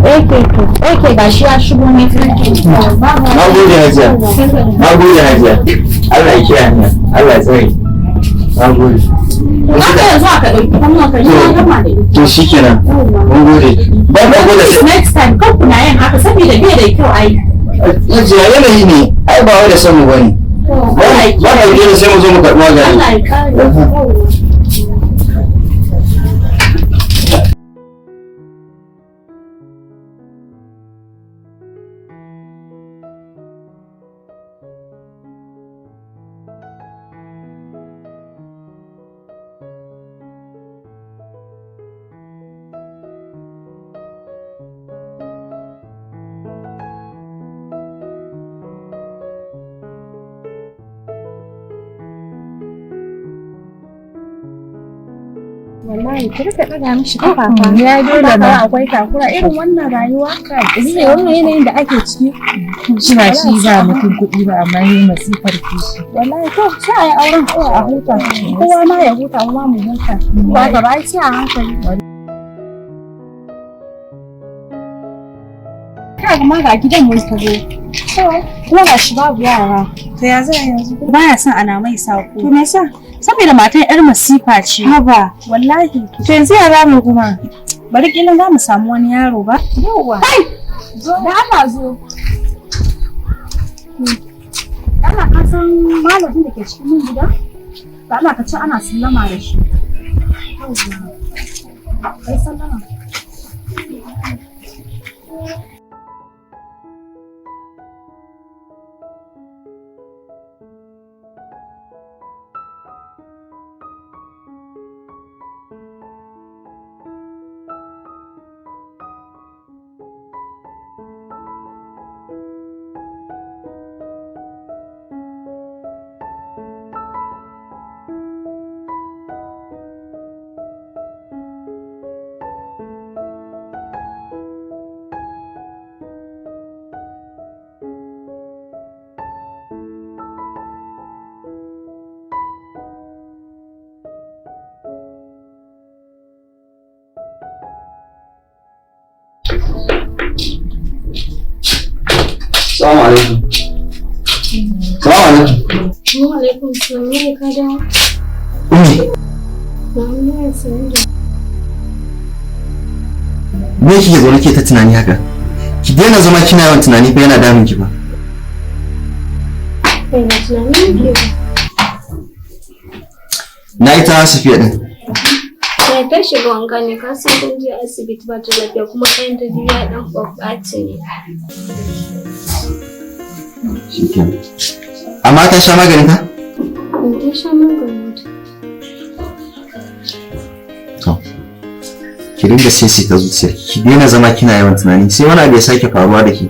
Okay, gashi ya shigo ne. Na gode Hajiya. Na gode Hajiya. Allah ya kiyaye ni. Allah ya tsare. Na gode. Haka yanzu aka ɗauki kuma ka yi gama da ita. To shikenan. Mun gode. Ba gode. Next time kan kuna yin haka saboda bai da kyau ai. Hajiya yanayi ne. Ai ba wai da son mu bane. Ba na gida sai mu zo mu karɓi magani. Allah ya kare. Wallahi ki rika ɗaga mishi kafa ya dole ba akwai takura irin wannan rayuwa ne wannan yanayin da ake ciki Shina shi ba mutum kuɗi ba amma yi masifar kishi. wallahi to sai a yi auren kowa a huta kowa ma ya huta kuma mu huta ba ka ba sai a hankali kai kuma ga gidan mun tago kuma ga shi babu yara To ya zai yanzu? baya son ana mai sako To me yasa? saboda matan yar masifa ce Haba. wallahi To yanzu ya rame kuma. bari kilin za mu samu wani yaro ba Yawwa. da Allah zo Allah ka san malamin da ke cikin min gida da Allah ka ce ana sallama da shi kai sallama Assalamu alaikum. Assalamu alaikum. Wa alaikum salam. Ne ka dawo? Na sanin da. Me kike zo nake ta tunani haka? Ki daina zama kina yawan tunani fa yana damun ki ba. Kai na tunani ne ke. Na yi ta Safiya din. Sai ta shiga wanka ne ka san kun je asibiti ba ta lafiya kuma ɗayan ta biyu ya ɗan ɓaɓɓaci ne. Shikenan. Amma ta sha maganin ka? In ta sha maganin ta. To. Ki dinga sai ta zuciyar ki daina zama kina yawan tunani sai wani abu ya sake faruwa da ke.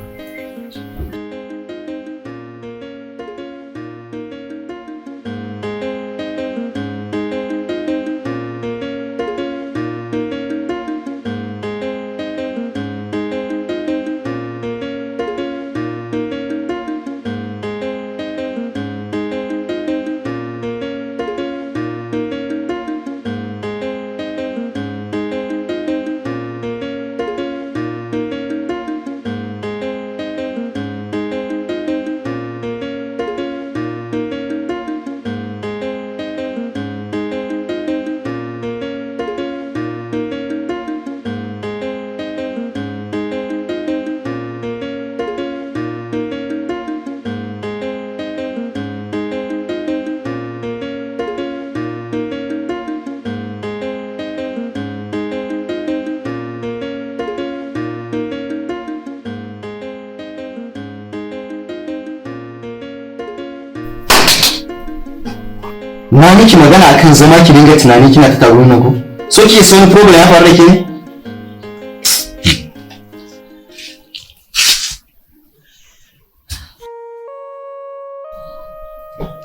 Na miki magana akan zama ki dinga tunani kina ta taro nan ko? So ki san wani problem ya faru da ke ne?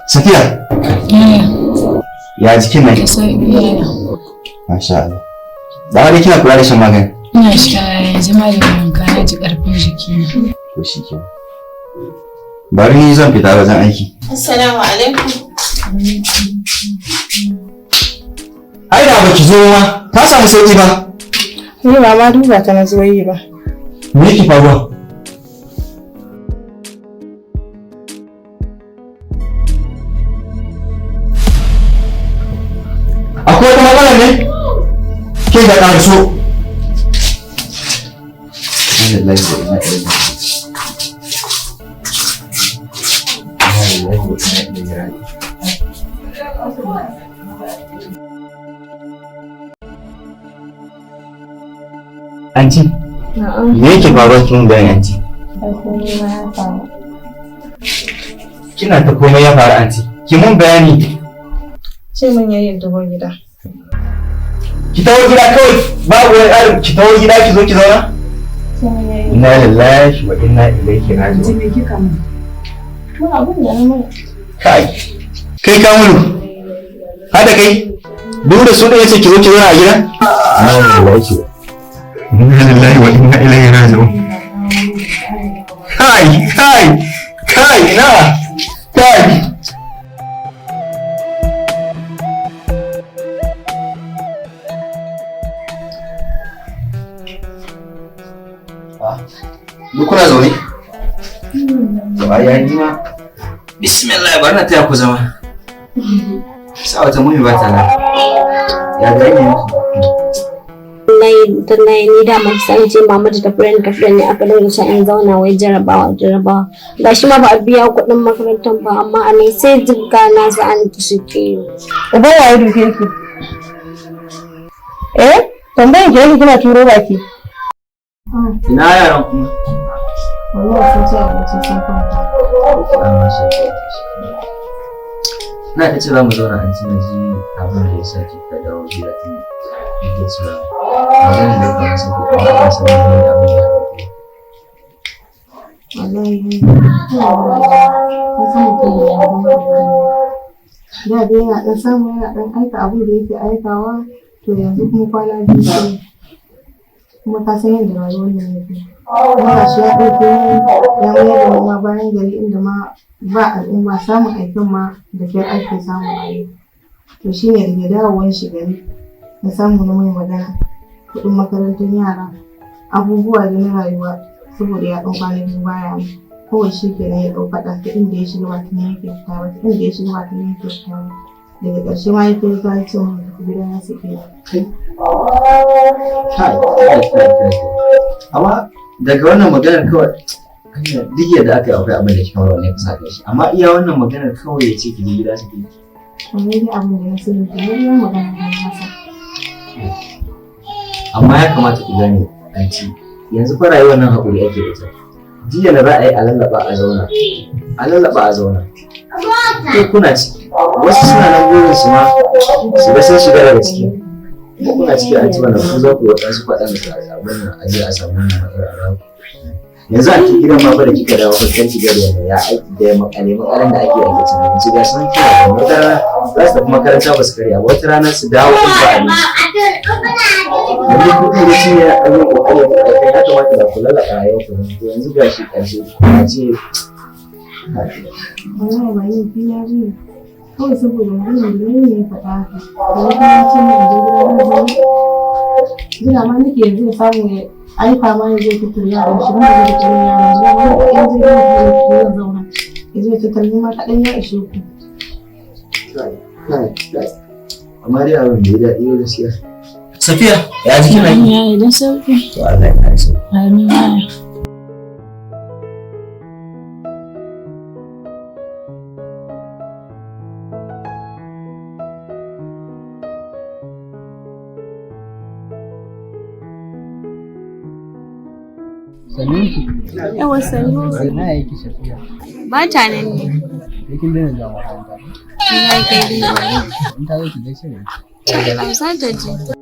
Safiya. Ya jikin nan? Masha Allah. Da wani kina kula da shan magani? Ina sha yanzu malamin ka na ji ƙarfin jiki. To shi ke. Bari ni zan fita wajen aiki. Assalamu alaikum. Ai da baki zo ma, ta samu sauki ba. Ni ba ma duba ta na zo yi ba. Me yake faruwa? Akwai wata matsala ne? Ke ga ƙarso. Anti, me yake faruwa cikin bayan anti? Kina ta komai ya faru anti. Ki mun bayani. Ce min yayin taho gida. Ki tawo gida kawai babu wani ƙarin ki tawo gida ki zo ki zauna? Inna lillahi wa inna ilaihi raji'un. Me kika mun? Mun abun da na mai. Kai ka mulu. Hada kai. Duk da su da yace ki zo ki zauna a gida? Inna lillahi wa inna ilaihi raji'un. Kai na. Kai. Duk kuna zaune? To ai ni ma. Bismillah bari na taya ku zama. Sa wata mummi ba ta nan. Ya ga ni. Wallahi ni da mun san ce mama da friend ne aka dinga sa in zauna wai jarabawa gashi ma ba a biya kuɗin makarantar ba amma a ne sai jibga na sa an ki suke Uban waye duke ki? Tambayin ki kina turo baki. Ina yaran kuma? Wallahi sun ce abinci sun kwanta. Na ta ce za mu zauna an ci na ji abin da ya sa ki ka dawo gida tun da cewa maganin da ka masa ko kuma ka san wani abin da ya faru. Wallahi ka san mutum ya zama da dai yana ɗan samu yana ɗan aika abin da yake aikawa to yanzu kuma kwana biyu sai kuma ka san yadda rayuwar nan yake. Kuma ga shi ya ɗauke ya mayar da ma bayan gari inda ma ba al'umma samun aikin ma da kyar ake samun ayi. To shi ne daga dawowar shi gari na samu na mai magana kuɗin makarantar yara abubuwa da na rayuwa saboda ya ɗan kwana biyu baya ne kawai shi ke nan ya ɗau faɗa ta inda ya shiga ba ta nan yake fita ba ta inda ya shiga ba ta nan yake fita ba daga ƙarshe ma yake zuwa ya ce mun tafi gidan ya sake Amma daga wannan maganar kawai duk yadda aka yi akwai abin da kika wani ya kusa da shi amma iya wannan maganar kawai ya ce ki je gida su ke. wani dai abin da na sani ke yi magana da nasa. Amma ya kamata ki gane anti yanzu fa rayuwar nan haƙuri ake da ita. Jiya na ra'ayi a lallaba a zauna. Ko kuna ciki wasu suna nan burin su ma su ga sun shiga daga ciki. Ko kuna ciki a ci wannan ku za ku waɗansu faɗan da abin nan a je a samu wannan matsala. Yanzu a cikin gidan ma da kika dawo kan ki gari wanda ya aiki da makalan da ake tunanin su ga sun kira da wata rana za su tafi makaranta ba su karya ba wata rana su dawo kun ba a yanzu kuɗi da shi ya ɗan yi ƙoƙari da kai ya kamata da kula da rayuwar ku to yanzu ga shi ƙarshe a ce wallahi ba yin fiya biyu kawai saboda maganar da ne ya faɗa haka da ya kuma ce mai da gidan jira ma nake yanzu ya samu ya aika ma ya zo fitar yaran shi ba da fitar yaran shi ba da yan zai yi ya zauna ya zo fitar ni ma kaɗan ya ishe ku. amma dai abin da ya daɗi yau gaskiya. Safiya ya ji kina yi? Ya yi da sauki. To Allah ya kare sauki. Amin. Yawa sannu. Na yake Safiya. Ba ta nan ne. Kin daina zuwa makaranta. Ina kai dai wani. In ta zo ki gaishe ne. Da za ta je.